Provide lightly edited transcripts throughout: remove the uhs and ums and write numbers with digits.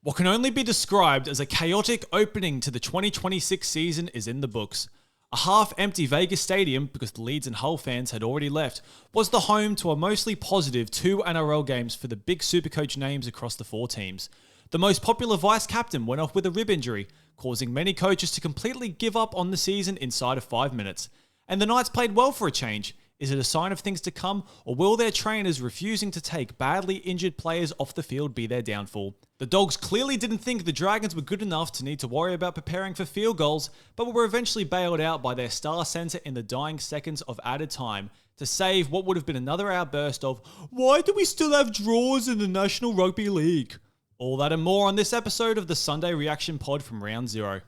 What can only be described as a chaotic opening to the 2026 season is in the books. A half-empty Vegas stadium, because the Leeds and Hull fans had already left, was the home to a mostly positive 2 NRL games for the big Supercoach names across the 4 teams. The most popular vice-captain went off with a rib injury, causing many coaches to completely give up on the season inside of 5 minutes. And the Knights played well for a change. Is it a sign of things to come, or will their trainers refusing to take badly injured players off the field be their downfall? The Dogs clearly didn't think the Dragons were good enough to need to worry about preparing for field goals, but were eventually bailed out by their star centre in the dying seconds of added time to save what would have been another outburst of, "Why do we still have draws in the National Rugby League?" All that and more on this episode of the Sunday Reaction Pod from Round Zero.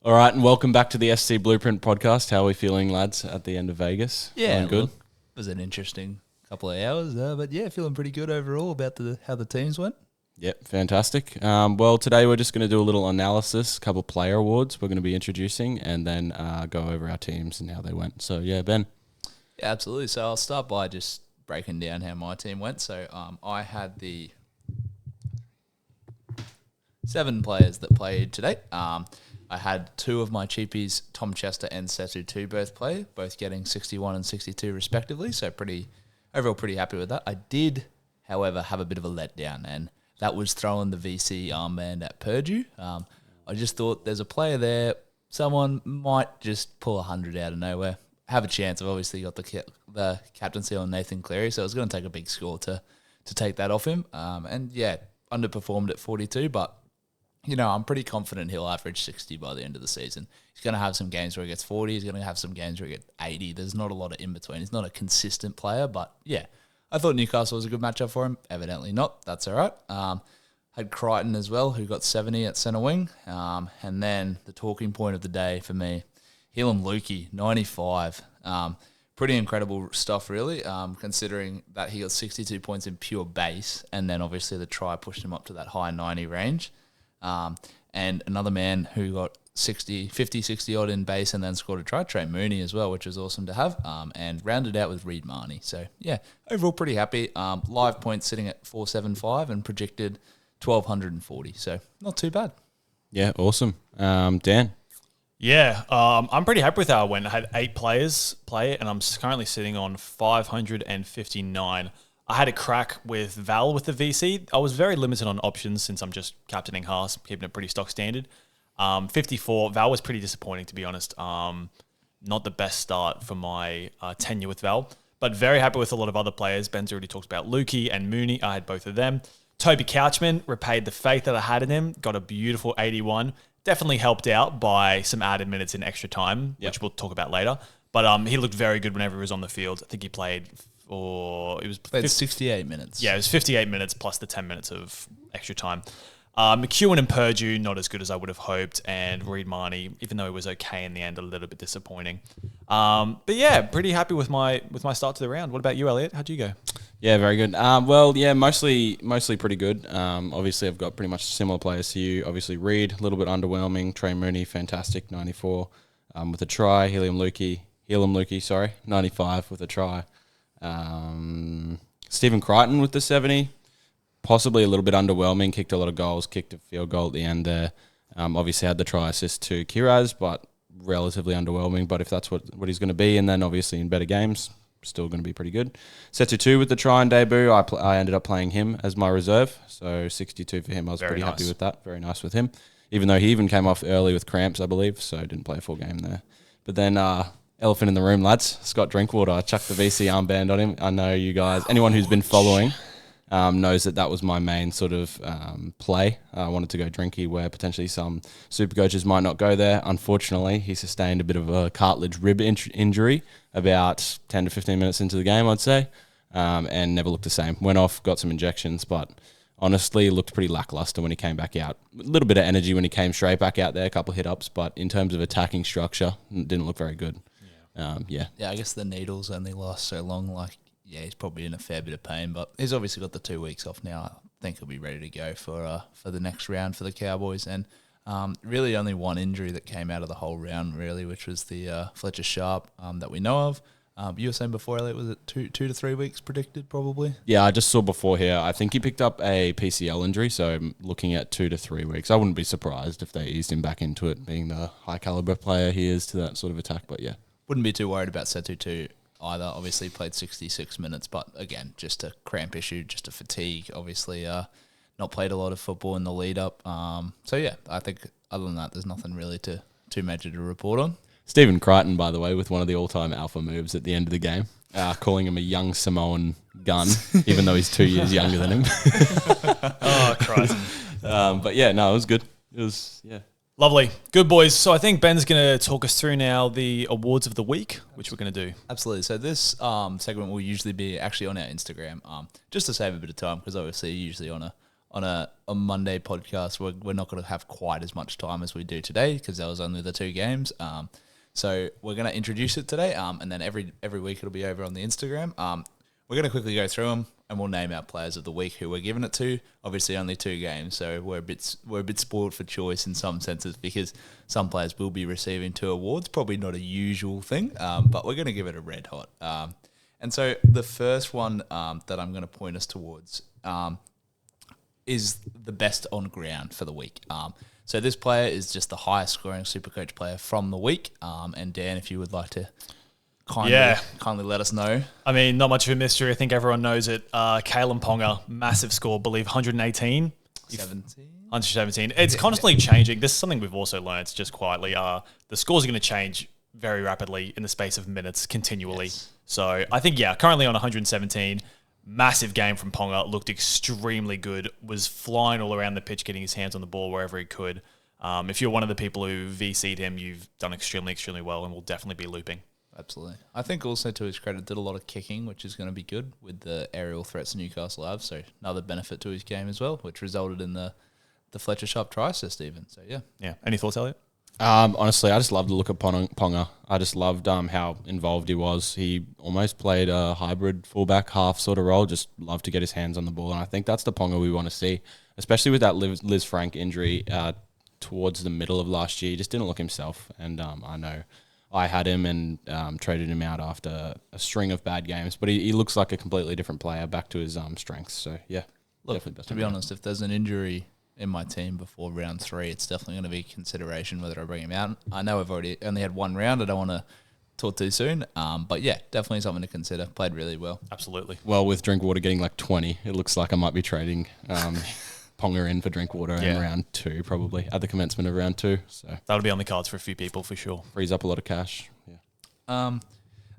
All right, and welcome back to the SC Blueprint podcast. How are we feeling, lads, at the end of Vegas? Yeah, good. Look, it was an interesting couple of hours, but yeah, feeling pretty good overall about how the teams went. Yep, fantastic. Well, today we're just going to do a little analysis, a couple player awards we're going to be introducing, and then go over our teams and how they went. So, yeah, Ben. Yeah, absolutely. So I'll start by just breaking down how my team went. So I had the 7 players that played today. I had 2 of my cheapies, Tom Chester and Setu 2, both getting 61 and 62 respectively. So overall pretty happy with that. I did, however, have a bit of a letdown, and that was throwing the VC armband at Purdue. I just thought there's a player there, someone might just pull 100 out of nowhere, have a chance. I've obviously got the captaincy on Nathan Cleary, so I was going to take a big score to take that off him. And yeah, underperformed at 42, but you know, I'm pretty confident he'll average 60 by the end of the season. He's going to have some games where he gets 40. He's going to have some games where he gets 80. There's not a lot of in-between. He's not a consistent player, but yeah, I thought Newcastle was a good matchup for him. Evidently not. That's all right. Had Crichton as well, who got 70 at centre wing. And then the talking point of the day for me, Helam Lukey, 95. Pretty incredible stuff, really, considering that he got 62 points in pure base, and then obviously the try pushed him up to that high 90 range. And another man who got 50, 60 odd in base and then scored a try, Trey Mooney as well, which was awesome to have, and rounded out with Reid Marnie. So yeah, overall pretty happy. Live points sitting at 475 and projected 1,240. So not too bad. Yeah, awesome. Dan? Yeah, I'm pretty happy with how I went. I had 8 players play it, and I'm currently sitting on 559. I had a crack with Val with the VC. I was very limited on options since I'm just captaining Haas, keeping it pretty stock standard. 54, Val was pretty disappointing, to be honest. Not the best start for my tenure with Val, but very happy with a lot of other players. Ben's already talked about Lukey and Mooney. I had both of them. Toby Couchman repaid the faith that I had in him, got a beautiful 81. Definitely helped out by some added minutes in extra time, which we'll talk about later. But he looked very good whenever he was on the field. I think he played... Played 68 minutes. Yeah, it was 58 minutes plus the 10 minutes of extra time. McEwen and Purdue, not as good as I would have hoped, and Reid Marnie, even though it was okay in the end, a little bit disappointing. But yeah, pretty happy with my start to the round. What about you, Elliot? How'd you go? Yeah, very good. Well, yeah, mostly pretty good. Obviously, I've got pretty much similar players to you. Obviously, Reid, a little bit underwhelming. Trey Mooney, fantastic, 94 with a try. Helam Lukey, 95 with a try. Stephen Crichton with the 70, possibly a little bit underwhelming, kicked a lot of goals, kicked a field goal at the end there. Obviously had the try assist to Kiraz, but relatively underwhelming, but if that's what he's going to be, and then obviously in better games, still going to be pretty good. Setu 2 with the try and debut, I ended up playing him as my reserve, so 62 for him. I was very pretty happy with that, very nice with him, even though he even came off early with cramps, I believe, so didn't play a full game there. But then elephant in the room, lads. Scott Drinkwater. I chucked the VC armband on him. I know you guys, anyone who's been following, knows that was my main sort of play. I wanted to go Drinky where potentially some super coaches might not go there. Unfortunately, he sustained a bit of a cartilage rib injury about 10 to 15 minutes into the game, I'd say, and never looked the same. Went off, got some injections, but honestly looked pretty lackluster when he came back out. A little bit of energy when he came straight back out there, a couple of hit-ups, but in terms of attacking structure, didn't look very good. Yeah, I guess the needles only last so long. He's probably in a fair bit of pain, but he's obviously got the 2 weeks off now. I think he'll be ready to go for the next round for the Cowboys. And really only one injury that came out of the whole round, really, which was the Fletcher Sharp that we know of. You were saying before, Elliot, was it 2 to 3 weeks predicted probably? Yeah, I just saw before here. I think he picked up a PCL injury, so I'm looking at 2 to 3 weeks. I wouldn't be surprised if they eased him back into it, being the high caliber player he is to that sort of attack. But yeah, Wouldn't be too worried about Setu too either. Obviously played 66 minutes, but again, just a cramp issue, just a fatigue. Obviously, not played a lot of football in the lead up. So yeah, I think other than that, there's nothing really too major to report on. Stephen Crichton, by the way, with one of the all-time alpha moves at the end of the game, calling him a young Samoan gun, even though he's 2 years younger than him. Oh, Christ. But yeah, no, it was good. It was, yeah. Lovely. Good, boys. So I think Ben's going to talk us through now the awards of the week, which we're going to do. Absolutely. So this segment will usually be actually on our Instagram, just to save a bit of time, because obviously usually on a Monday podcast, we're not going to have quite as much time as we do today because there was only the 2 games. So we're going to introduce it today, and then every week it'll be over on the Instagram. We're going to quickly go through them, and we'll name our players of the week who we're giving it to. Obviously, only 2 games, so we're a bit spoiled for choice in some senses because some players will be receiving 2 awards. Probably not a usual thing, but we're going to give it a red hot. And so the first one that I'm going to point us towards is the best on ground for the week. So this player is just the highest scoring Supercoach player from the week. And Dan, if you would like to kindly let us know. I mean, not much of a mystery. I think everyone knows it. Kalen Ponga, massive score, believe 118. 117. It's constantly changing. This is something we've also learned just quietly. The scores are going to change very rapidly in the space of minutes continually. Yes. So I think, currently on 117. Massive game from Ponga, looked extremely good, was flying all around the pitch, getting his hands on the ball wherever he could. If you're one of the people who VC'd him, you've done extremely, extremely well and will definitely be looping. Absolutely. I think also to his credit, did a lot of kicking, which is going to be good with the aerial threats Newcastle have. So another benefit to his game as well, which resulted in the Fletcher Sharp try assist even. So yeah. Yeah. Any thoughts, Elliot? Honestly, I just loved the look of Ponga. I just loved how involved he was. He almost played a hybrid fullback half sort of role. Just loved to get his hands on the ball, and I think that's the Ponga we want to see, especially with that Liz Frank injury towards the middle of last year. He just didn't look himself, and I know I had him and traded him out after a string of bad games, but he looks like a completely different player, back to his strengths. So yeah, look, to be honest, if there's an injury in my team before round 3, it's definitely going to be consideration whether I bring him out. I know I've already only had 1 round. I don't want to talk too soon. But yeah, definitely something to consider. Played really well. Absolutely. Well, with Drinkwater getting like 20, it looks like I might be trading Ponga in for Drinkwater in round 2, probably at the commencement of round 2. So that'll be on the cards for a few people for sure. Frees up a lot of cash. Yeah.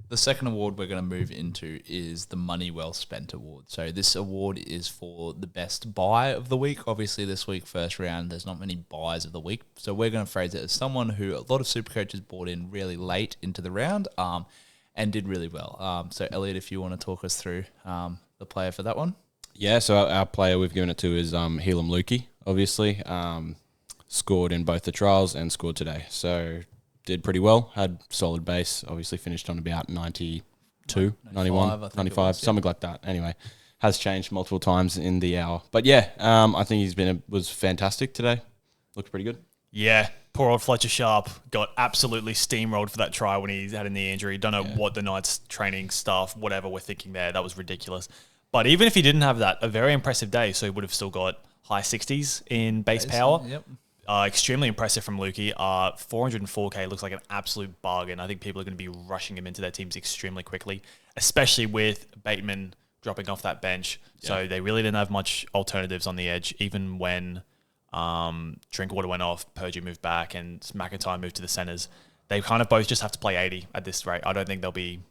The second award we're going to move into is the Money Well Spent Award. So this award is for the best buy of the week. Obviously, this week, first round, there's not many buys of the week. So we're going to phrase it as someone who a lot of Supercoaches bought in really late into the round and did really well. So Elliot, if you want to talk us through the player for that one. Yeah, so our player we've given it to is Helam Lukey, obviously. Scored in both the trials and scored today. So did pretty well, had solid base, obviously finished on about 92, 91, 95, something like that. Anyway, has changed multiple times in the hour. But yeah, I think was fantastic today. Looked pretty good. Yeah, poor old Fletcher Sharp got absolutely steamrolled for that try when he had a knee injury. Don't know what the Knights training staff, whatever, were thinking there. That was ridiculous. But even if he didn't have that, a very impressive day. So he would have still got high 60s in base power. Yep. Extremely impressive from Lukey. 404k looks like an absolute bargain. I think people are going to be rushing him into their teams extremely quickly, especially with Bateman dropping off that bench. Yeah. So they really didn't have much alternatives on the edge, even when Drinkwater went off, Purgey moved back, and McIntyre moved to the centres. They kind of both just have to play 80 at this rate. I don't think they'll be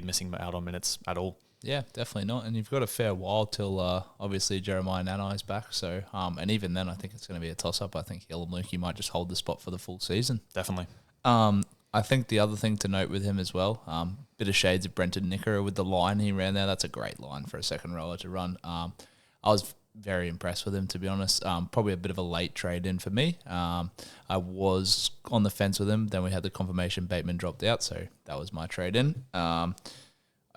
missing out on minutes at all. Yeah, definitely not. And you've got a fair while till obviously Jeremiah Nana is back. So, and even then, I think it's going to be a toss-up. I think Helam Lukey might just hold the spot for the full season. Definitely. I think the other thing to note with him as well, bit of shades of Brenton Nickera with the line he ran there. That's a great line for a second rower to run. I was very impressed with him, to be honest. Probably a bit of a late trade in for me. I was on the fence with him. Then we had the confirmation Bateman dropped out, so that was my trade in.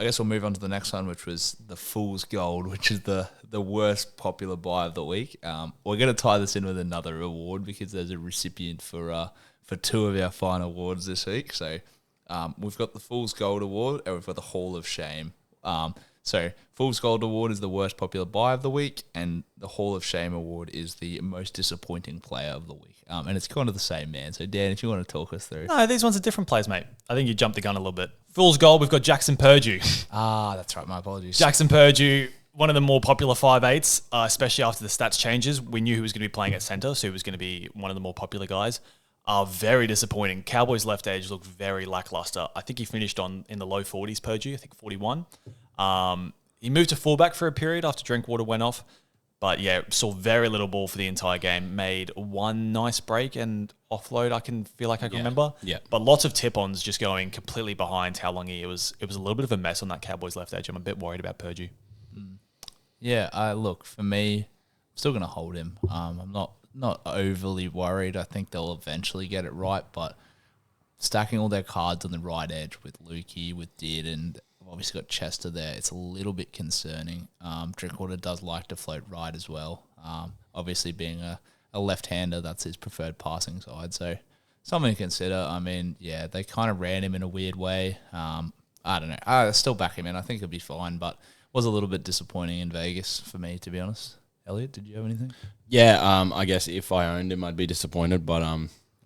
I guess we'll move on to the next one, which was the Fool's Gold, which is the worst popular buy of the week. We're going to tie this in with another award because there's a recipient for 2 of our fine awards this week. So We've got the Fool's Gold Award and we've got the Hall of Shame. So Fool's Gold Award is the worst popular buy of the week, and the Hall of Shame Award is the most disappointing player of the week. And it's kind of the same man. So Dan, if you want to talk us through. No, these ones are different players, mate. I think you jumped the gun a little bit. Fool's Gold, we've got Jackson Purdue. That's right. My apologies. Jackson Purdue, one of the more popular 5'8", especially after the stats changes. We knew he was going to be playing at centre, so he was going to be one of the more popular guys. Very disappointing. Cowboys left edge looked very lackluster. I think he finished in the low 40s, Purdue, I think 41. He moved to fullback for a period after Drinkwater went off. But yeah, saw very little ball for the entire game. Made one nice break and offload, I can remember. Yeah. But lots of tip-ons just going completely behind how long it was a little bit of a mess on that Cowboys left edge. I'm a bit worried about Purdue. Yeah, look, for me, I'm still going to hold him. I'm not overly worried. I think they'll eventually get it right, but stacking all their cards on the right edge with Lukey, with Did, and I've obviously got Chester there, it's a little bit concerning. Drinkwater does like to float right as well. Obviously being a left-hander, that's his preferred passing side, so something to consider. I mean, yeah, they kind of ran him in a weird way. I don't know. I still back him in. I think he'll be fine, but was a little bit disappointing in Vegas for me, to be honest. Elliot, did you have anything? Yeah, I guess if I owned him, I'd be disappointed, but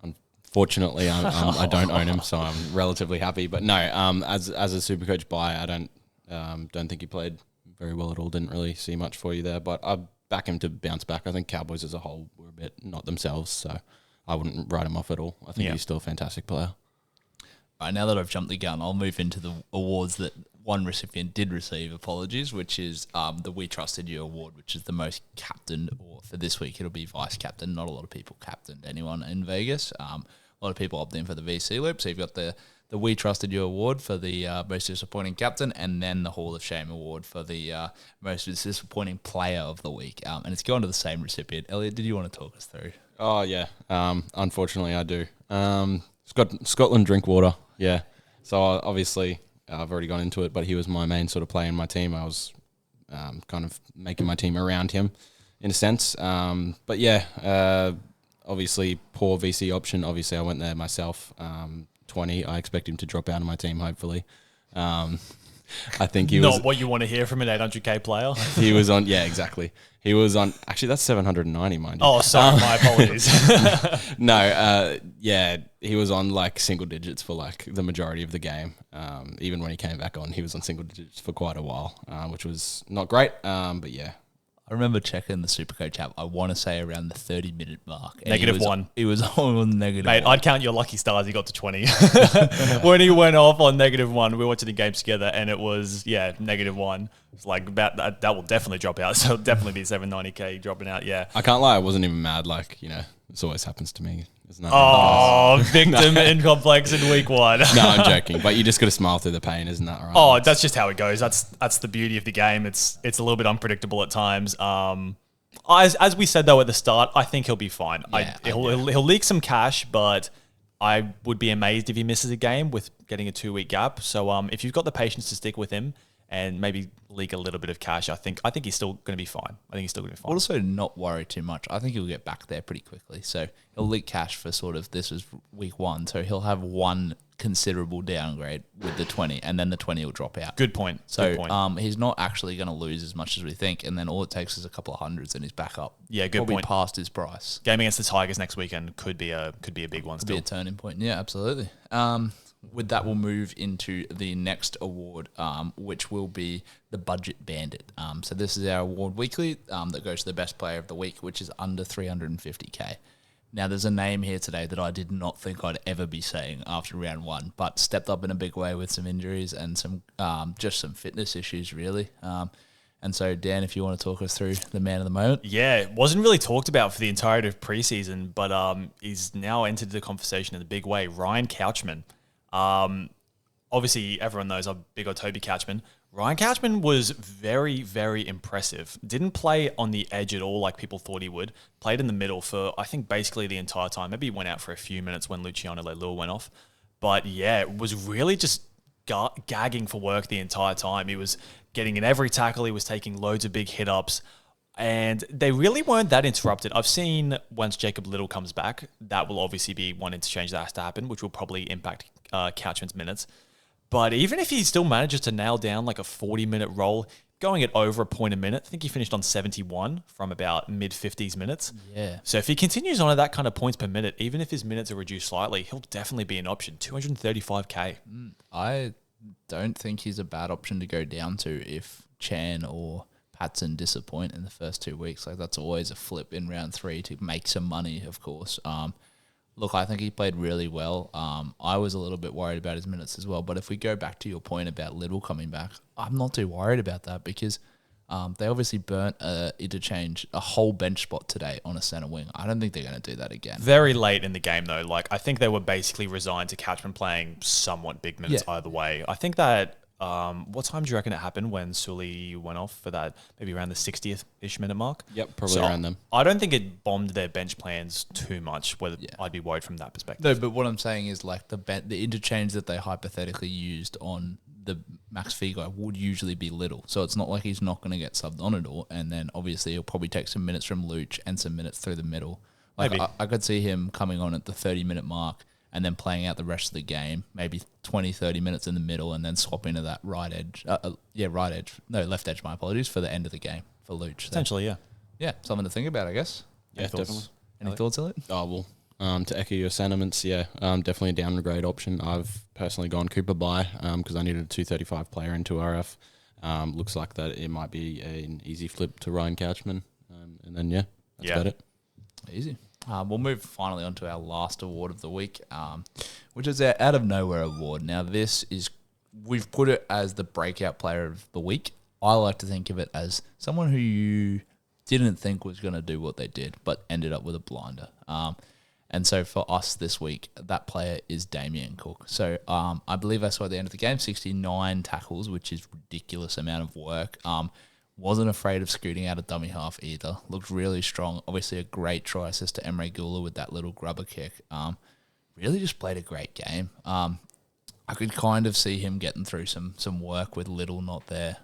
unfortunately, I don't own him, so I'm relatively happy. But no, as a Supercoach buy, I don't think he played very well at all. Didn't really see much for you there, but I back him to bounce back. I think Cowboys as a whole were a bit not themselves, so I wouldn't write him off at all. I think he's still a fantastic player. All right, now that I've jumped the gun, I'll move into the awards that one recipient did receive, apologies, which is the We Trusted You Award, which is the most captained, or for this week it'll be vice captain. Not a lot of people captained anyone in Vegas. A lot of people opted in for the VC loop. So you've got the We Trusted You Award for the most disappointing captain, and then the Hall of Shame Award for the most disappointing player of the week. And it's gone to the same recipient. Elliot, did you want to talk us through? Oh, yeah. Unfortunately, I do. Scotland Drinkwater, yeah. So obviously, I've already gone into it, but he was my main sort of player in my team. I was kind of making my team around him in a sense. But yeah, obviously poor VC option. Obviously, I went there myself. 20. I expect him to drop out of my team, hopefully. I think he was... Not what you want to hear from an 800k player. He was on... Yeah, exactly. He was on... Actually, that's 790, mind you. Oh, sorry. My apologies. No, yeah, he was on like single digits for like the majority of the game. Even when he came back on, he was on single digits for quite a while, which was not great. But yeah. I remember checking the Supercoach app, I want to say around the 30-minute mark. -1. He was on negative Mate, 1. I'd count your lucky stars he got to 20. When he went off on -1, we were watching the games together, and it was, -1. It's like about that will definitely drop out. So it'll definitely be 790k dropping out, yeah. I can't lie, I wasn't even mad. Like, this always happens to me. Victim in complex in week 1. No, I'm joking. But you just got to smile through the pain, isn't that right? Oh, that's just how it goes. That's the beauty of the game. It's a little bit unpredictable at times. As we said though at the start, I think he'll be fine. Yeah, He'll leak some cash, but I would be amazed if he misses a game with getting a 2-week gap. So if you've got the patience to stick with him and maybe leak a little bit of cash, I think he's still going to be fine. We'll also not worry too much. I think he'll get back there pretty quickly. So he'll leak cash for this is week 1. So he'll have one considerable downgrade with the 20, and then the 20 will drop out. Good point. So he's not actually going to lose as much as we think, and then all it takes is a couple of hundreds and he's back up. Yeah, good Probably point. Past his price. Game against the Tigers next weekend could be a big one. Could be a turning point. Yeah, absolutely. With that, we'll move into the next award, which will be the Budget Bandit. So this is our award weekly that goes to the best player of the week, which is under 350k. Now, there's a name here today that I did not think I'd ever be saying after round 1, but stepped up in a big way with some injuries and some just some fitness issues, really. And so, Dan, if you want to talk us through the man of the moment. Yeah, it wasn't really talked about for the entirety of preseason, but he's now entered the conversation in a big way. Ryan Couchman. Obviously, everyone knows I'm big on Toby Couchman. Ryan Couchman was very, very impressive. Didn't play on the edge at all like people thought he would. Played in the middle for, I think, basically the entire time. Maybe he went out for a few minutes when Luciano Leilua went off. But yeah, it was really just gagging for work the entire time. He was getting in every tackle. He was taking loads of big hit-ups. And they really weren't that interrupted. I've seen once Jacob Little comes back, that will obviously be one interchange that has to happen, which will probably impact Couchman's minutes. But even if he still manages to nail down like a 40-minute role, going at over a point a minute, I think he finished on 71 from about mid-50s minutes. Yeah. So if he continues on at that kind of points per minute, even if his minutes are reduced slightly, he'll definitely be an option. 235K. I don't think he's a bad option to go down to if Chan or Patson disappoint in the first 2 weeks. Like, that's always a flip in round 3 to make some money, of course. Look, I think he played really well. I was a little bit worried about his minutes as well. But if we go back to your point about Little coming back, I'm not too worried about that because they obviously burnt interchange a whole bench spot today on a centre wing. I don't think they're going to do that again. Very late in the game, though. Like, I think they were basically resigned to Couchman playing somewhat big minutes either way. I think that... what time do you reckon it happened when Sully went off for that? Maybe around the 60th-ish minute mark? Yep, probably around them. I don't think it bombed their bench plans too much, whether I'd be worried from that perspective. No, but what I'm saying is like the interchange that they hypothetically used on the Max Fee guy would usually be Little. So it's not like he's not going to get subbed on at all. And then obviously he'll probably take some minutes from Luch and some minutes through the middle. Like Maybe. I could see him coming on at the 30-minute mark and then playing out the rest of the game, maybe 20, 30 minutes in the middle, and then swapping to that right edge. Left edge, my apologies, for the end of the game for Luch. So, Potentially, yeah. yeah, something to think about, I guess. Yeah, Any thoughts? definitely. Any thoughts, Elliot? Oh, well, to echo your sentiments, definitely a downgrade option. I've personally gone Cooper Bye because I needed a 235 player into RF. Looks like that it might be an easy flip to Ryan Couchman. And then, that's about it. Easy. We'll move finally on to our last award of the week, which is our Out of Nowhere award. Now, we've put it as the breakout player of the week. I like to think of it as someone who you didn't think was going to do what they did, but ended up with a blinder. And so for us this week, that player is Damien Cook. So I believe I saw at the end of the game, 69 tackles, which is ridiculous amount of work. Wasn't afraid of scooting out a dummy half either. Looked really strong. Obviously a great try assist to Emre Gula with that little grubber kick. Really just played a great game. I could kind of see him getting through some work with Little not there.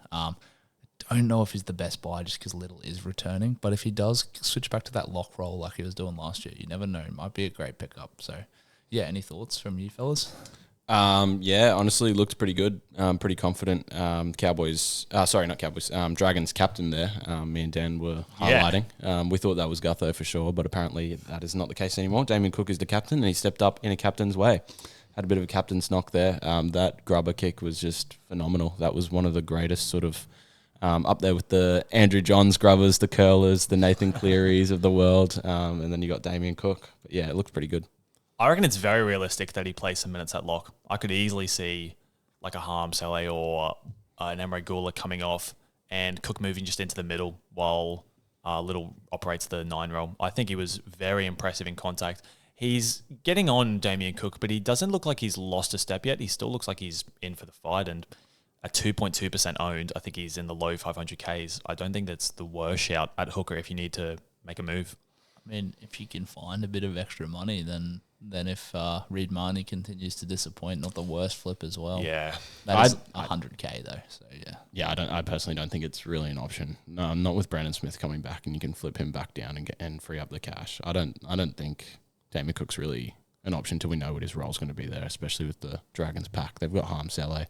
Don't know if he's the best buy just because Little is returning. But if he does switch back to that lock roll like he was doing last year, you never know. It might be a great pickup. So, yeah, any thoughts from you fellas? Honestly, looked pretty good. Pretty confident. Dragons captain there. Me and Dan were highlighting. We thought that was Gutho for sure, but apparently that is not the case anymore. Damien Cook is the captain, and he stepped up in a captain's way. Had a bit of a captain's knock there. That grubber kick was just phenomenal. That was one of the greatest sort of up there with the Andrew Johns grubbers, the curlers, the Nathan Clearys of the world, and then you got Damien Cook. But yeah, it looked pretty good. I reckon it's very realistic that he plays some minutes at lock. I could easily see like a Harm Saleh or an Emre Gula coming off and Cook moving just into the middle while Little operates the 9 role. I think he was very impressive in contact. He's getting on Damien Cook, but he doesn't look like he's lost a step yet. He still looks like he's in for the fight, and at 2.2% owned, I think he's in the low 500Ks. I don't think that's the worst shout at hooker if you need to make a move. I mean, if you can find a bit of extra money, then if Reid Marnie continues to disappoint, not the worst flip as well. Yeah. That's 100K though, so yeah. Yeah, I personally don't think it's really an option. No, not with Brandon Smith coming back and you can flip him back down and free up the cash. I don't think Damien Cook's really an option till we know what his role's going to be there, especially with the Dragons pack. They've got Harm Saleh,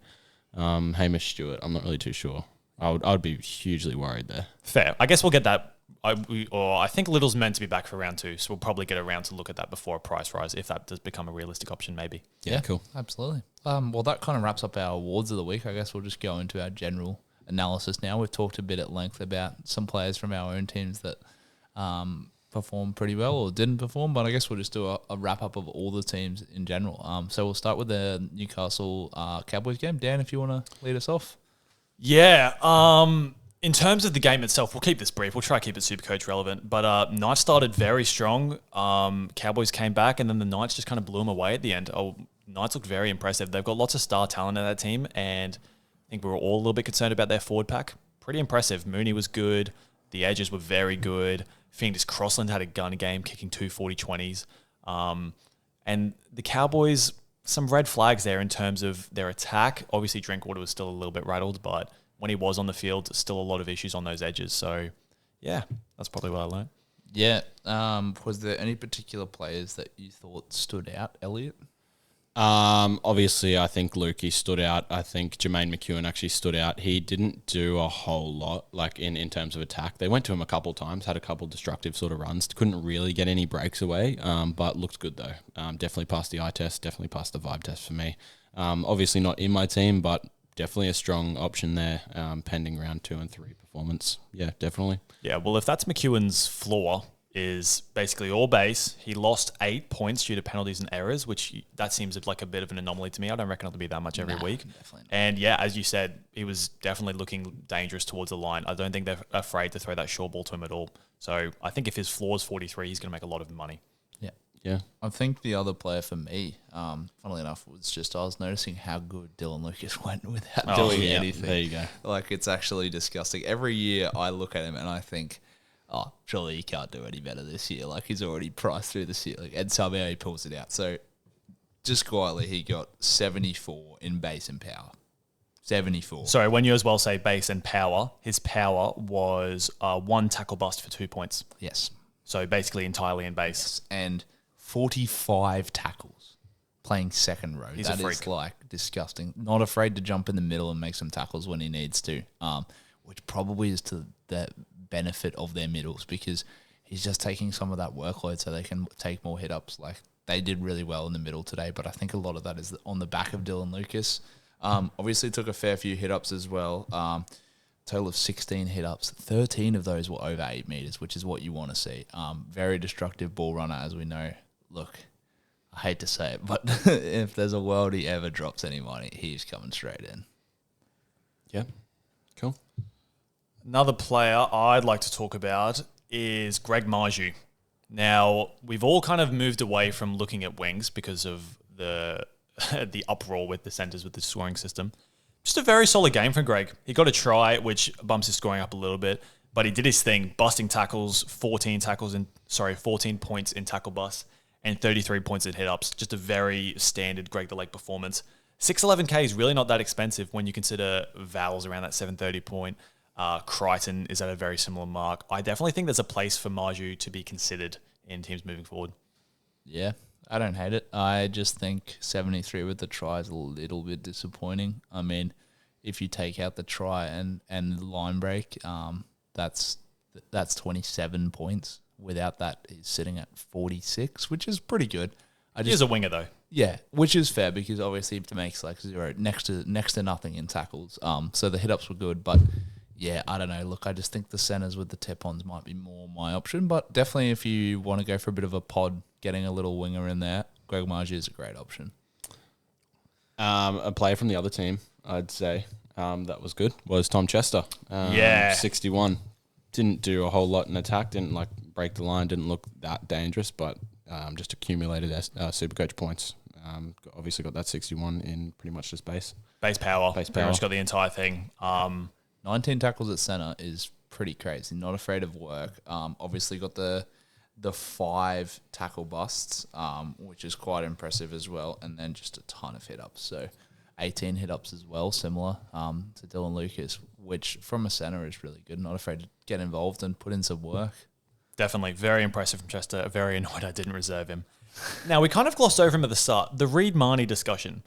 Hamish Stewart. I'm not really too sure. I would be hugely worried there. Fair. I guess we'll get that. I think Little's meant to be back for round 2, so we'll probably get around to look at that before a price rise, if that does become a realistic option, maybe. Yeah, cool. Absolutely. Well, that kind of wraps up our awards of the week. I guess we'll just go into our general analysis now. We've talked a bit at length about some players from our own teams that performed pretty well or didn't perform, but I guess we'll just do a wrap-up of all the teams in general. So we'll start with the Newcastle Cowboys game. Dan, if you want to lead us off. Yeah, in terms of the game itself, we'll keep this brief. We'll try to keep it Supercoach relevant. But Knights started very strong. Cowboys came back, and then the Knights just kind of blew them away at the end. Knights looked very impressive. They've got lots of star talent in that team, and I think we were all a little bit concerned about their forward pack. Pretty impressive. Mooney was good. The edges were very good. Phoenix Crossland had a gun game, kicking 2 40-20s. And the Cowboys, some red flags there in terms of their attack. Obviously, Drinkwater was still a little bit rattled, but when he was on the field, still a lot of issues on those edges. So, yeah, that's probably what I learned. Yeah. Was there any particular players that you thought stood out, Elliot? Obviously, I think Lukey stood out. I think Jermaine McEwen actually stood out. He didn't do a whole lot, like in terms of attack. They went to him a couple times, had a couple destructive sort of runs. Couldn't really get any breaks away, but looked good though. Definitely passed the eye test. Definitely passed the vibe test for me. Obviously not in my team, but definitely a strong option there, pending round 2 and 3 performance. Yeah, definitely. Yeah, well, if that's McEwen's floor, is basically all base. He lost 8 points due to penalties and errors, which that seems like a bit of an anomaly to me. I don't reckon it'll be that much every week. Definitely not. And yeah, as you said, he was definitely looking dangerous towards the line. I don't think they're afraid to throw that short ball to him at all. So I think if his floor is 43, he's going to make a lot of money. Yeah. Yeah. I think the other player for me, funnily enough, was just I was noticing how good Dylan Lucas went without doing anything. There you go. Like, it's actually disgusting. Every year I look at him and I think, oh, surely he can't do any better this year. Like, he's already priced through the ceiling, and somehow he pulls it out. So, just quietly, he got 74 in base and power. 74. Sorry, when you as well say base and power, his power was 1 tackle bust for 2 points. Yes. So basically entirely in base. Yes. And 45 tackles playing second row. He's a freak. Is like disgusting. Not afraid to jump in the middle and make some tackles when he needs to, which probably is to the benefit of their middles, because he's just taking some of that workload so they can take more hit ups. Like, they did really well in the middle today, but I think a lot of that is on the back of Dylan Lucas. Obviously took a fair few hit ups as well. Total of 16 hit ups. 13 of those were over 8 meters, which is what you want to see. Very destructive ball runner, as we know. Look, I hate to say it, but if there's a world he ever drops any money, he's coming straight in. Yeah. Cool. Another player I'd like to talk about is Greg Marju. Now, we've all kind of moved away from looking at wings because of the the uproar with the centres with the scoring system. Just a very solid game from Greg. He got a try, which bumps his scoring up a little bit, but he did his thing, busting tackles, 14 points in tackle bust, and 33 points in hit-ups. Just a very standard Greg the Lake performance. 611K is really not that expensive when you consider Val's around that 730 point. Crichton is at a very similar mark. I definitely think there's a place for Marju to be considered in teams moving forward. Yeah, I don't hate it. I just think 73 with the try is a little bit disappointing. I mean, if you take out the try and the line break, that's 27 points. Without that, he's sitting at 46, which is pretty good. He's a winger though. Yeah, which is fair because obviously it makes like zero, next to nothing in tackles. So the hit ups were good, but yeah, I don't know. Look, I just think the centers with the tip-ons might be more my option, but definitely if you want to go for a bit of a pod, getting a little winger in there, Greg Marju is a great option. A player from the other team, I'd say, that was good, was Tom Chester. 61. Didn't do a whole lot in attack, didn't like break the line, didn't look that dangerous, but just accumulated Supercoach points. Obviously got that 61 in pretty much just base. Base power. Pretty much got the entire thing. 19 tackles at center is pretty crazy. Not afraid of work. Obviously got the 5 tackle busts, which is quite impressive as well, and then just a ton of hit ups. So 18 hit ups as well, similar to Dylan Lucas, which from a center is really good. Not afraid to get involved and put in some work. Definitely very impressive from Chester. Very annoyed I didn't reserve him. Now, we kind of glossed over him at the start. The Reed-Marnie discussion.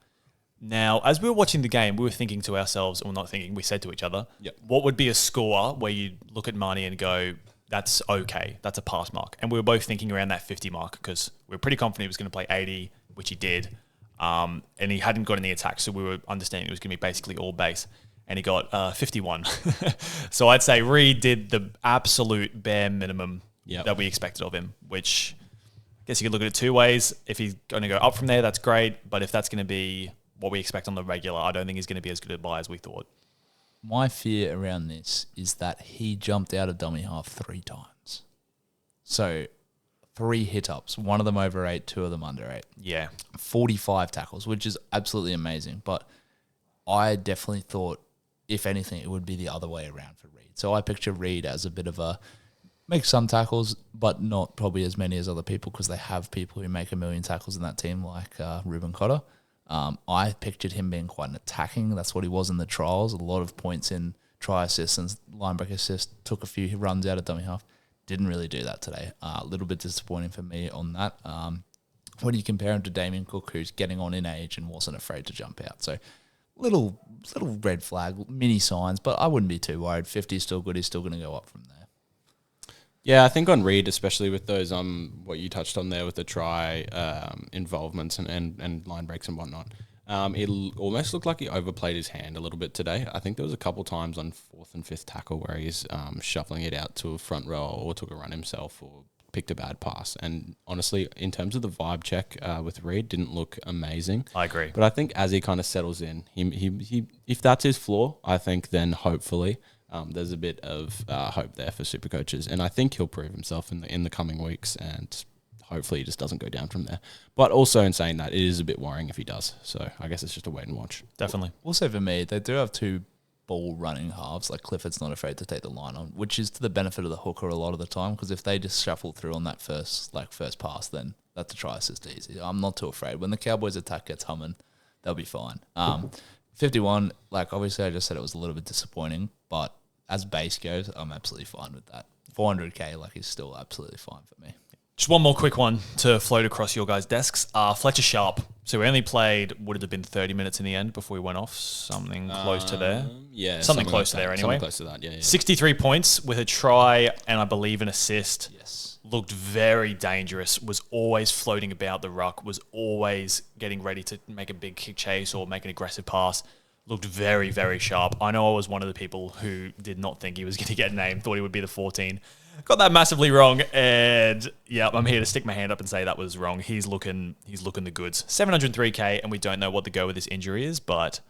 Now, as we were watching the game, we were thinking to ourselves, or not thinking, we said to each other, what would be a score where you look at Marnie and go, that's okay, that's a pass mark. And we were both thinking around that 50 mark because we were pretty confident he was going to play 80, which he did. And he hadn't got any attacks, so we were understanding it was going to be basically all base. And he got 51. So I'd say Reed did the absolute bare minimum that we expected of him, which I guess you could look at it two ways. If he's going to go up from there, that's great. But if that's going to be what we expect on the regular, I don't think he's going to be as good a buy as we thought. My fear around this is that he jumped out of dummy half 3 times. So 3 hit-ups, 1 of them over 8, 2 of them under 8. Yeah. 45 tackles, which is absolutely amazing. But I definitely thought, if anything, it would be the other way around for Reed. So I picture Reed as a bit of a, make some tackles, but not probably as many as other people because they have people who make 1 million tackles in that team like Ruben Cotter. I pictured him being quite an attacking. That's what he was in the trials. A lot of points in try assist and line break assist, took a few runs out of dummy half. Didn't really do that today. A little bit disappointing for me on that. When you compare him to Damien Cook, who's getting on in age and wasn't afraid to jump out. So little red flag, mini signs, but I wouldn't be too worried. 50 is still good. He's still going to go up from there. Yeah, I think on Reed, especially with those what you touched on there with the try involvements and line breaks and whatnot, it almost looked like he overplayed his hand a little bit today. I think there was a couple times on 4th and 5th tackle where he's shuffling it out to a front row or took a run himself or picked a bad pass. And honestly, in terms of the vibe check with Reed, didn't look amazing. I agree. But I think as he kind of settles in, he if that's his floor, I think then hopefully there's a bit of hope there for super coaches. And I think he'll prove himself in the coming weeks, and hopefully he just doesn't go down from there. But also in saying that, it is a bit worrying if he does. So I guess it's just a wait and watch. Definitely. Also for me, they do have two ball running halves. Like Clifford's not afraid to take the line on, which is to the benefit of the hooker a lot of the time, because if they just shuffle through on that first pass, then that's a try assist easy. I'm not too afraid. When the Cowboys attack gets humming, they'll be fine. 51, like obviously I just said it was a little bit disappointing, but as base goes, I'm absolutely fine with that. 400k like is still absolutely fine for me. Just one more quick one to float across your guys' desks. Fletcher Sharp. So we only played, would it have been 30 minutes in the end before we went off? Something close to there? Yeah. Something close to there anyway. Something close to that, yeah. 63 points with a try and I believe an assist. Yes. Looked very dangerous, was always floating about the ruck, was always getting ready to make a big kick chase or make an aggressive pass. Looked very, very sharp. I know I was one of the people who did not think he was going to get named, thought he would be the 14. Got that massively wrong, and yeah, I'm here to stick my hand up and say that was wrong. He's looking the goods. 703k, and we don't know what the go with this injury is, but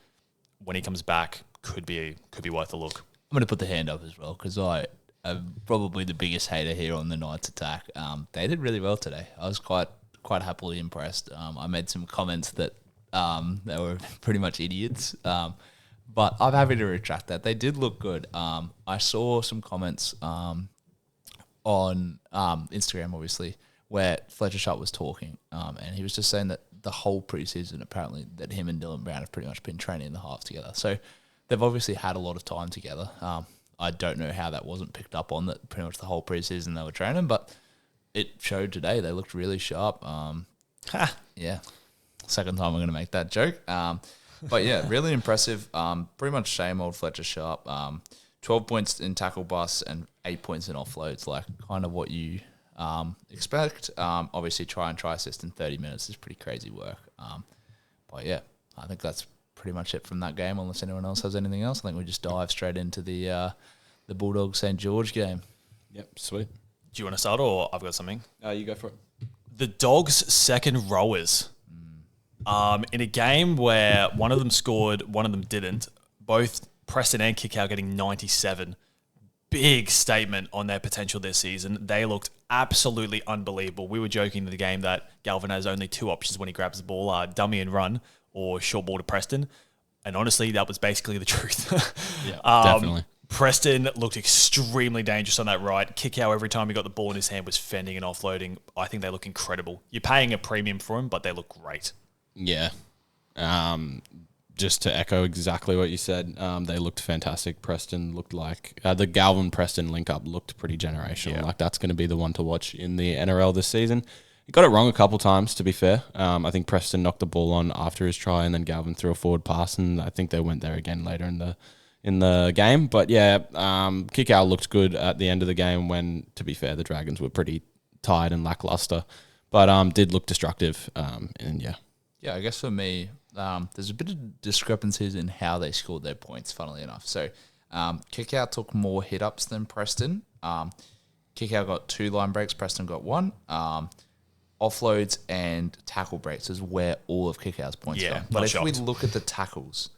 when he comes back, could be worth a look. I'm going to put the hand up as well, because I am probably the biggest hater here on the Knights attack. They did really well today. I was quite happily impressed. I made some comments that they were pretty much idiots, but I'm happy to retract that. They did look good. I saw some comments on Instagram, obviously, where Fletcher Sharp was talking, and he was just saying that the whole preseason, apparently, that him and Dylan Brown have pretty much been training in the half together. So they've obviously had a lot of time together. I don't know how that wasn't picked up on, that pretty much the whole preseason they were training, but it showed today. They looked really sharp. Yeah. Second time I'm going to make that joke. But yeah, really impressive. Pretty much same old Fletcher Sharp. 12 points in tackle busts and 8 points in offloads, like kind of what you expect. Obviously, try assist in 30 minutes is pretty crazy work. But yeah, I think that's pretty much it from that game, unless anyone else has anything else. I think we just dive straight into the Bulldogs St. George game. Yep, sweet. Do you want to start, or I've got something? You go for it. The Dogs' second rowers. In a game where one of them scored, one of them didn't, both Preston and Kickout getting 97. Big statement on their potential this season. They looked absolutely unbelievable. We were joking in the game that Galvin has only two options when he grabs the ball, dummy and run or short ball to Preston. And honestly, that was basically the truth. Yeah, definitely. Preston looked extremely dangerous on that right. Kickout, every time he got the ball in his hand, was fending and offloading. I think they look incredible. You're paying a premium for him, but they look great. Yeah. Just to echo exactly what you said, they looked fantastic. Preston looked like the Galvin-Preston link-up looked pretty generational. Yeah. Like that's going to be the one to watch in the NRL this season. He got it wrong a couple times, to be fair. I think Preston knocked the ball on after his try, and then Galvin threw a forward pass, and I think they went there again later in the game. But yeah, Kickout looked good at the end of the game when, to be fair, the Dragons were pretty tired and lackluster, but did look destructive. And yeah. Yeah, I guess for me, there's a bit of discrepancies in how they scored their points, funnily enough. So Kickout took more hit-ups than Preston. Kickout got 2 line breaks, Preston got 1. Offloads and tackle breaks is where all of Kickout's points come. But if we look at the tackles,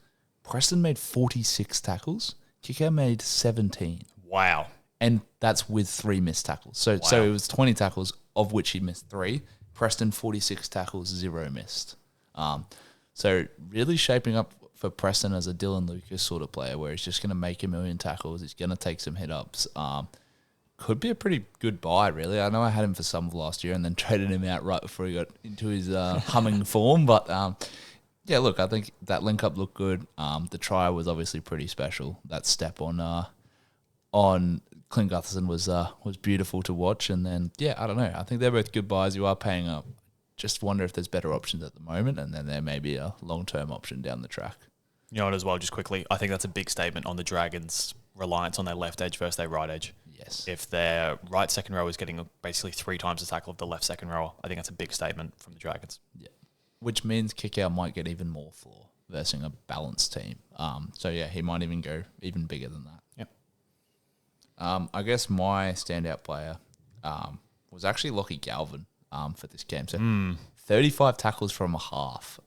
Preston made 46 tackles, Kickout made 17. Wow. And that's with 3 missed tackles. So it was 20 tackles, of which he missed 3. Preston, 46 tackles, 0 missed. So really shaping up for Preston as a Dylan Lucas sort of player, where he's just going to make a million tackles. He's going to take some hit-ups. Could be a pretty good buy, really. I know I had him for some of last year and then traded him out right before he got into his humming form. But Yeah, look, I think that link up looked good. The try was obviously pretty special. That step on Clint Gutherson was beautiful to watch. And then, yeah, I don't know. I think they're both good buys. You are paying up. Just wonder if there's better options at the moment, and then there may be a long-term option down the track. You know what, as well, just quickly, I think that's a big statement on the Dragons' reliance on their left edge versus their right edge. Yes. If their right second row is getting basically 3 times the tackle of the left second rower, I think that's a big statement from the Dragons. Yeah. Which means Kickout might get even more floor versus a balanced team. So, yeah, he might even go even bigger than that. Yep. I guess my standout player was actually Lockie Galvin for this game. So 35 tackles from a half.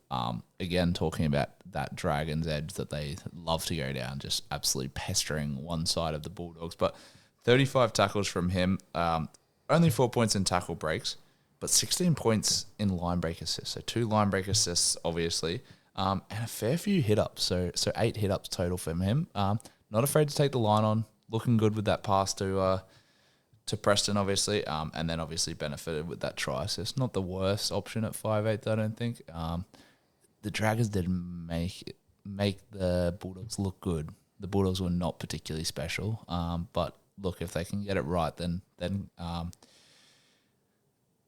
Again, talking about that Dragons edge that they love to go down, just absolutely pestering one side of the Bulldogs. But 35 tackles from him, only 4 points in tackle breaks, but 16 points in line break assists. So 2 line break assists, obviously, and a fair few hit-ups. So 8 hit-ups total from him. Not afraid to take the line on. Looking good with that pass to Preston, obviously, and then obviously benefited with that try assist. Not the worst option at 5'8", I don't think. The Dragons didn't make the Bulldogs look good. The Bulldogs were not particularly special, but look, if they can get it right, then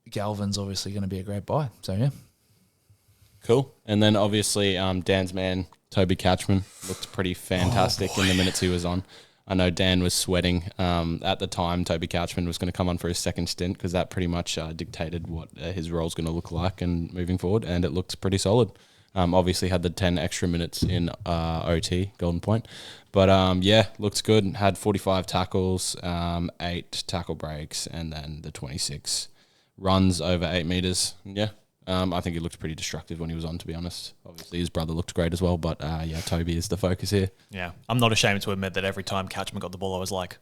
Galvin's obviously going to be a great buy. So, yeah. Cool. And then obviously Dan's man, Toby Catchman, looked pretty fantastic in the minutes he was on. I know Dan was sweating at the time. Toby Couchman was going to come on for his second stint because that pretty much dictated what his role's going to look like and moving forward, and it looked pretty solid. Obviously had the 10 extra minutes in OT, Golden Point. But, yeah, looks good. Had 45 tackles, 8 tackle breaks, and then the 26 runs over 8 metres. Yeah, I think he looked pretty destructive when he was on, to be honest. Obviously, his brother looked great as well, but, yeah, Toby is the focus here. Yeah, I'm not ashamed to admit that every time Catchman got the ball, I was like,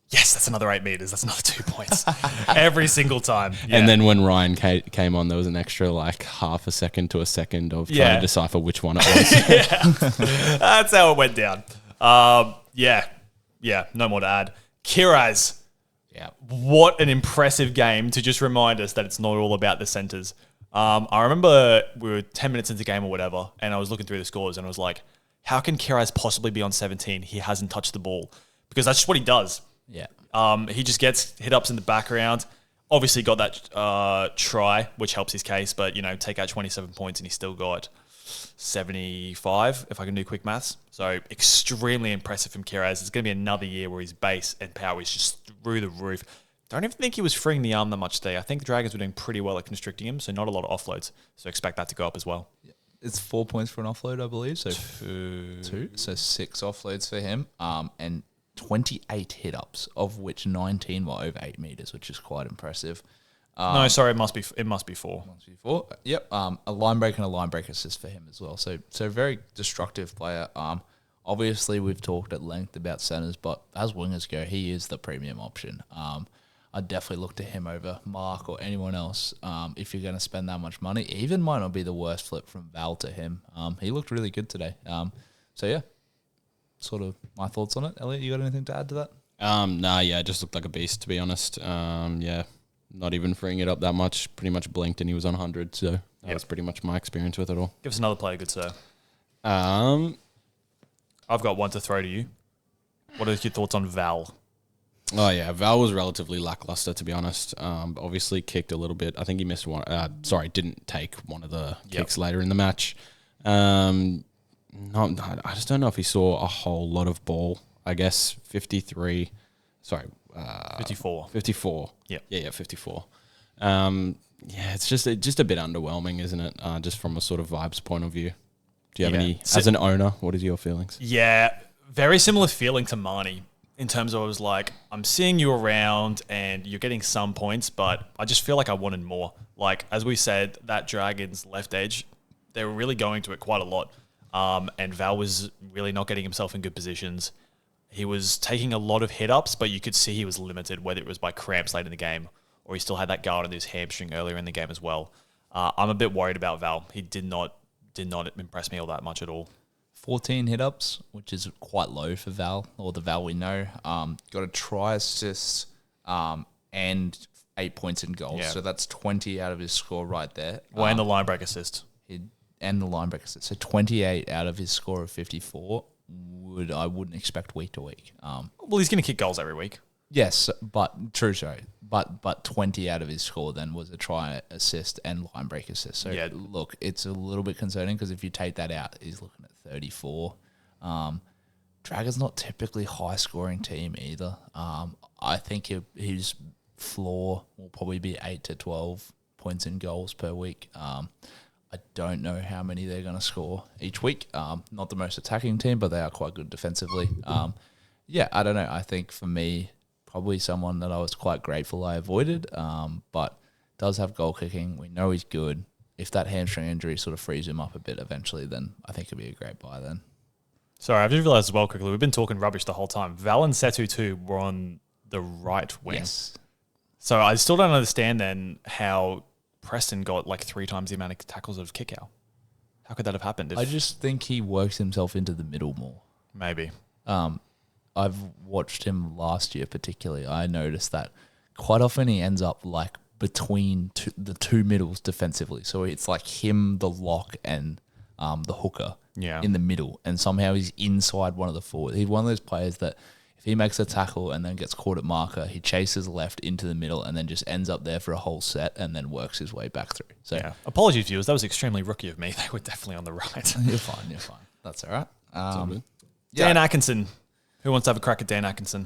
yes, that's another 8 metres. That's another 2 points. Every single time. Yeah. And then when Ryan came on, there was an extra like half a second to a second of trying to decipher which one it was. Yeah, that's how it went down. Yeah, no more to add. Kiraz. Yeah. What an impressive game to just remind us that it's not all about the centres. I remember we were 10 minutes into the game or whatever, and I was looking through the scores and I was like, how can Kiraz possibly be on 17? He hasn't touched the ball. Because that's just what he does. Yeah. He just gets hit-ups in the background. Obviously got that try, which helps his case, but, take out 27 points and he still got 75, if I can do quick maths. So extremely impressive from Kiraz. It's going to be another year where his base and power is just through the roof. Don't even think he was freeing the arm that much today. I think the Dragons were doing pretty well at constricting him, so not a lot of offloads. So expect that to go up as well. Yeah. It's 4 points for an offload, I believe. So 2. So 6 offloads for him. And 28 hit-ups, of which 19 were over 8 metres, which is quite impressive. No, sorry, it must be 4. Must be 4. Yep. A line break and a line break assist for him as well. So very destructive player. Obviously, we've talked at length about centres, but as wingers go, he is the premium option. I'd definitely look to him over Mark or anyone else if you're going to spend that much money. Even might not be the worst flip from Val to him. He looked really good today. So, yeah, sort of my thoughts on it. Elliot, you got anything to add to that? It just looked like a beast, to be honest. Not even freeing it up that much. Pretty much blinked and he was on 100, so that was pretty much my experience with it all. Give us another player, good sir. Um, I've got one to throw to you. What are your thoughts on Val? Oh, yeah. Val was relatively lackluster, to be honest. Obviously kicked a little bit. I think he missed one. Didn't take one of the kicks later in the match. I just don't know if he saw a whole lot of ball. I guess 54. 54. Yep. Yeah, 54. It's just a bit underwhelming, isn't it? Just from a sort of vibes point of view. Do you have any, as an owner, what is your feelings? Yeah, very similar feeling to Marnie. In terms of, I was like, I'm seeing you around and you're getting some points, but I just feel like I wanted more. Like, as we said, that Dragons left edge, they were really going to it quite a lot. And Val was really not getting himself in good positions. He was taking a lot of hit-ups, but you could see he was limited, whether it was by cramps late in the game or he still had that guard on his hamstring earlier in the game as well. I'm a bit worried about Val. He did not impress me all that much at all. 14 hit-ups, which is quite low for Val, or the Val we know. Got a try assist and 8 points in goals. Yeah. So that's 20 out of his score right there. And the line break assist. and the line break assist. So 28 out of his score of 54 I wouldn't expect week to week. Well, he's going to kick goals every week. Yes, but true. Sorry, but 20 out of his score then was a try, assist, and line break assist. So Yeah. look, it's a little bit concerning because if you take that out, he's looking at 34. Dragons not typically high scoring team either. I think his floor will probably be 8 to 12 points in goals per week. I don't know how many they're going to score each week. Not the most attacking team, but they are quite good defensively. Yeah, I don't know. I think for me, probably someone that I was quite grateful I avoided, but does have goal kicking. We know he's good. If that hamstring injury sort of frees him up a bit eventually, then I think it'd be a great buy then. Sorry, I've just realised as well quickly, we've been talking rubbish the whole time. Val and Setu too were on the right wing. Yes. So I still don't understand then how Preston got like 3 times the amount of tackles of Kickout. How could that have happened? I just think he works himself into the middle more. Maybe. I've watched him last year particularly. I noticed that quite often he ends up like between the two middles defensively. So it's like him, the lock, and the hooker in the middle. And somehow he's inside one of the forwards. He's one of those players that if he makes a tackle and then gets caught at marker, he chases left into the middle and then just ends up there for a whole set and then works his way back through. So yeah. Apologies, viewers. That was extremely rookie of me. They were definitely on the right. You're fine. That's all right. Dan Atkinson. Who wants to have a crack at Dan Atkinson?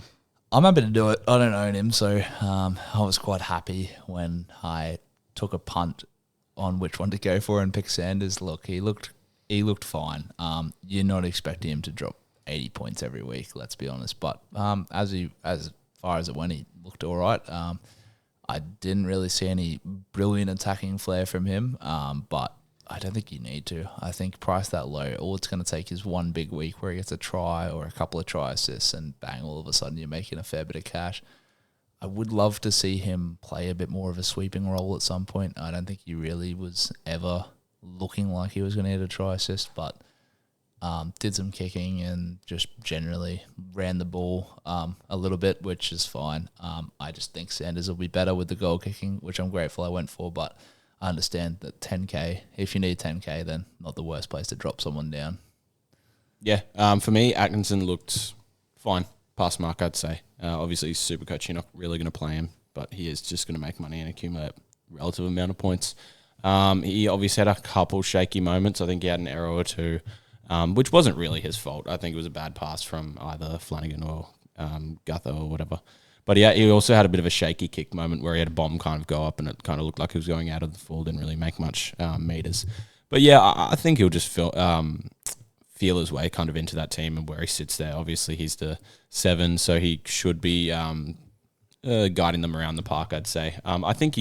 I'm happy to do it. I don't own him, so I was quite happy when I took a punt on which one to go for and pick Sanders. Look, he looked fine. You're not expecting him to drop 80 points every week, let's be honest. But as far as it went, he looked all right. I didn't really see any brilliant attacking flair from him, but I don't think you need to. I think price that low, all it's going to take is one big week where he gets a try or a couple of try assists and bang, all of a sudden you're making a fair bit of cash. I would love to see him play a bit more of a sweeping role at some point. I don't think he really was ever looking like he was going to get a try assist, but did some kicking and just generally ran the ball a little bit, which is fine. I just think Sanders will be better with the goal kicking, which I'm grateful I went for, but I understand that 10K, if you need 10K, then not the worst place to drop someone down. Yeah, for me, Atkinson looked fine. Pass mark, I'd say. Obviously, he's Supercoach. You're not really going to play him, but he is just going to make money and accumulate a relative amount of points. He obviously had a couple shaky moments. I think he had an error or two, which wasn't really his fault. I think it was a bad pass from either Flanagan or Gutho or whatever. But yeah, he also had a bit of a shaky kick moment where he had a bomb kind of go up and it kind of looked like he was going out of the full, didn't really make much meters. But yeah, I think he'll just feel his way kind of into that team and where he sits there. Obviously, he's the 7, so he should be guiding them around the park, I'd say. I think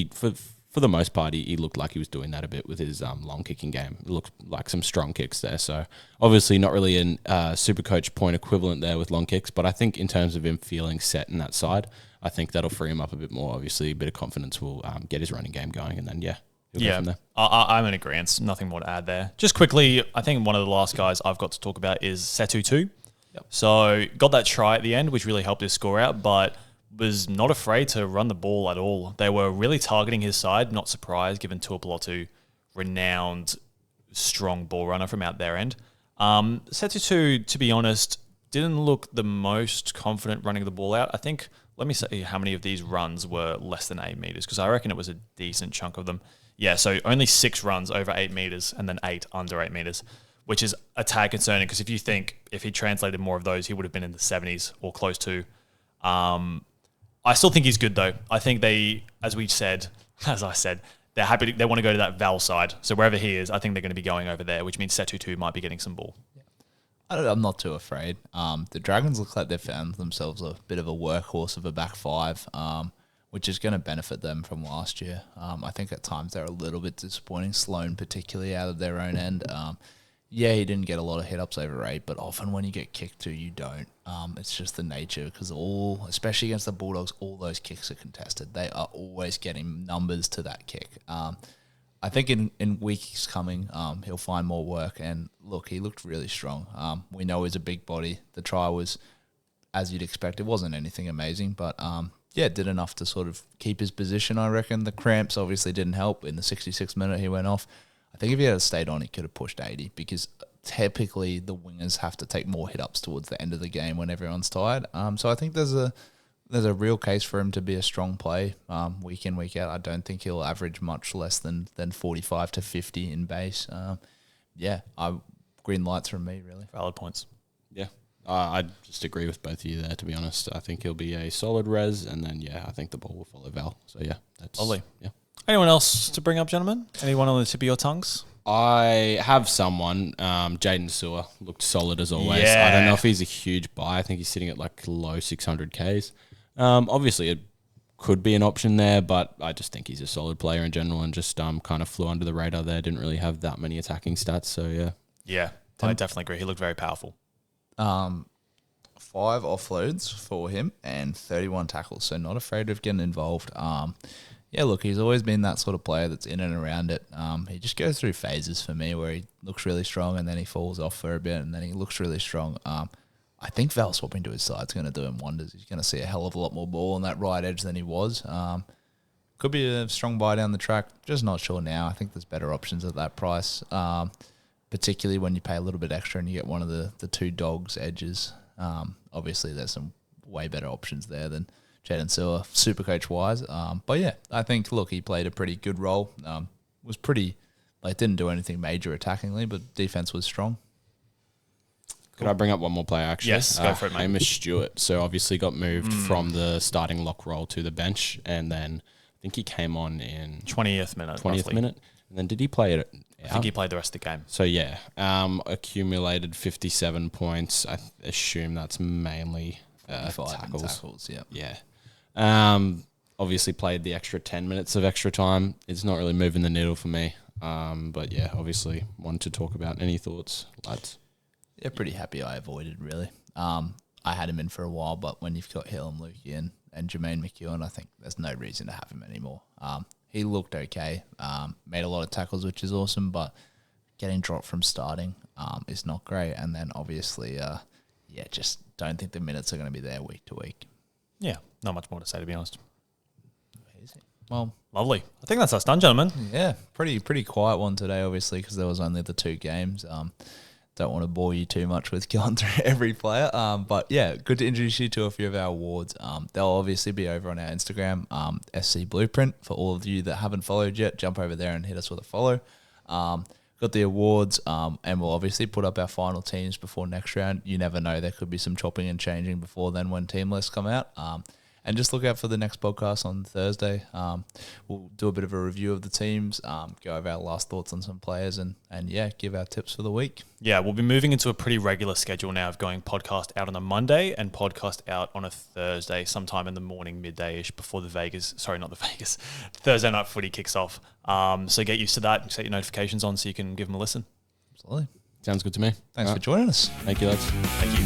for the most part, he looked like he was doing that a bit with his long kicking game. It looked like some strong kicks there. So obviously not really an Supercoach point equivalent there with long kicks, but I think in terms of him feeling set in that side, I think that'll free him up a bit more. Obviously, a bit of confidence will get his running game going, and then he'll go from there. I'm in agreement. Nothing more to add there. Just quickly, I think one of the last guys I've got to talk about is Setu 2. Yep. So got that try at the end, which really helped his score out, but was not afraid to run the ball at all. They were really targeting his side, not surprised given Tuipulotu, renowned strong ball runner from out their end. Setu 2, to be honest, didn't look the most confident running the ball out. I think, let me say how many of these runs were less than 8 meters, because I reckon it was a decent chunk of them. Yeah, so only 6 runs over 8 meters and then 8 under 8 meters, which is a tad concerning because if you think if he translated more of those, he would have been in the 70s or close to. I still think he's good though. I think they, as I said, they're happy. They want to go to that Val side. So wherever he is, I think they're going to be going over there, which means Setu 2 might be getting some ball. I'm not too afraid. The Dragons look like they've found themselves a bit of a workhorse of a back 5, which is going to benefit them from last year. I think at times they're a little bit disappointing. Sloan particularly out of their own end. Yeah, he didn't get a lot of hit-ups over 8, but often when you get kicked to, you don't. It's just the nature because especially against the Bulldogs, all those kicks are contested. They are always getting numbers to that kick. I think in weeks coming, he'll find more work. And look, he looked really strong. We know he's a big body. The try was, as you'd expect, it wasn't anything amazing, but did enough to sort of keep his position, I reckon. The cramps obviously didn't help. In the 66th minute, he went off. I think if he had stayed on, he could have pushed 80 because typically the wingers have to take more hit-ups towards the end of the game when everyone's tired. So I think there's a real case for him to be a strong play week in, week out. I don't think he'll average much less than 45 to 50 in base. Green lights from me, really. Valid points. Yeah. I just agree with both of you there, to be honest. I think he'll be a solid res, and then, I think the ball will follow Val. So, that's... Lovely. Yeah. Anyone else to bring up, gentlemen? Anyone on the tip of your tongues? I have someone. Jaden Sewer looked solid as always. Yeah. I don't know if he's a huge buy. I think he's sitting at like low 600Ks. Obviously, it could be an option there, but I just think he's a solid player in general and just kind of flew under the radar there. Didn't really have that many attacking stats, so yeah. Yeah, I definitely agree. He looked very powerful. 5 offloads for him and 31 tackles, so not afraid of getting involved. Look, he's always been that sort of player that's in and around it. He just goes through phases for me where he looks really strong and then he falls off for a bit and then he looks really strong. I think Val swapping to his side is going to do him wonders. He's going to see a hell of a lot more ball on that right edge than he was. Could be a strong buy down the track. Just not sure now. I think there's better options at that price, particularly when you pay a little bit extra and you get one of the two dogs edges. Obviously, there's some way better options there than Jaden Sewer, Supercoach wise. I think, look, he played a pretty good role. Was pretty, didn't do anything major attackingly, but defense was strong. Could I bring up one more player, actually? Yes, go for it, mate. Hamish Stewart. So obviously got moved from the starting lock role to the bench, and then I think he came on in 20th minute. 20th roughly. minute. And then did he play it? I think he played the rest of the game. So, accumulated 57 points. I assume that's mainly tackles. Yeah. Obviously played the extra 10 minutes of extra time. It's not really moving the needle for me. Obviously wanted to talk about any thoughts, lads. Yeah, pretty happy I avoided, really. I had him in for a while, but when you've got Hill and Lukey and Jermaine McEwen, I think there's no reason to have him anymore. He looked okay, made a lot of tackles, which is awesome, but getting dropped from starting is not great. And then obviously, just don't think the minutes are going to be there week to week. Yeah, not much more to say, to be honest. Easy. Well, lovely. I think that's us done, gentlemen. Yeah, pretty quiet one today, obviously, because there was only the 2 games. Don't want to bore you too much with going through every player. Good to introduce you to a few of our awards. They'll obviously be over on our Instagram, SC Blueprint. For all of you that haven't followed yet, jump over there and hit us with a follow. Got the awards, and we'll obviously put up our final teams before next round. You never know, there could be some chopping and changing before then when team lists come out. And just look out for the next podcast on Thursday. We'll do a bit of a review of the teams, go over our last thoughts on some players, and give our tips for the week. Yeah, we'll be moving into a pretty regular schedule now of going podcast out on a Monday and podcast out on a Thursday, sometime in the morning, midday-ish, before Thursday night footy kicks off. So get used to that and set your notifications on so you can give them a listen. Absolutely. Sounds good to me. Thanks for joining us. Thank you, lads. Thank you.